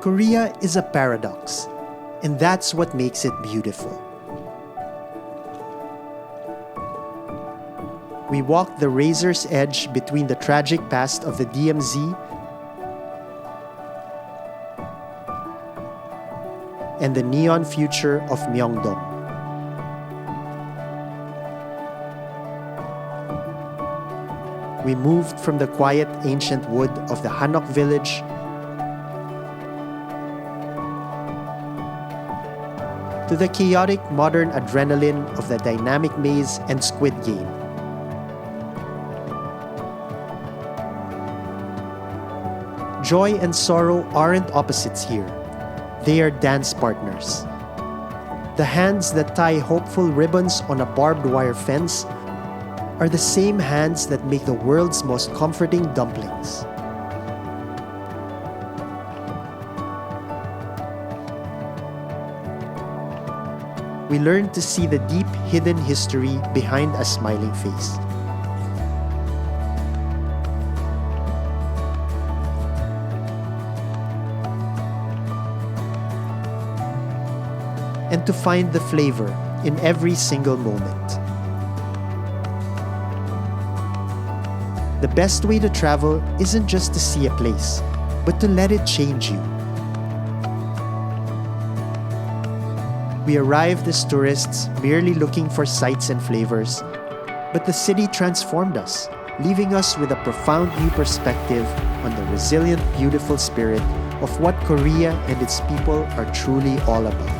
Korea is a paradox, and that's what makes it beautiful. We walk the razor's edge between the tragic past of the DMZ and the neon future of Myeongdong. We moved from the quiet ancient wood of the Hanok village to the chaotic modern adrenaline of the dynamic maze and Squid Game. Joy and sorrow aren't opposites here. They are dance partners. The hands that tie hopeful ribbons on a barbed wire fence are the same hands that make the world's most comforting dumplings. We learn to see the deep hidden history behind a smiling face. And to find the flavor in every single moment. The best way to travel isn't just to see a place, but to let it change you. We arrived as tourists merely looking for sights and flavors, but the city transformed us, leaving us with a profound new perspective on the resilient, beautiful spirit of what Korea and its people are truly all about.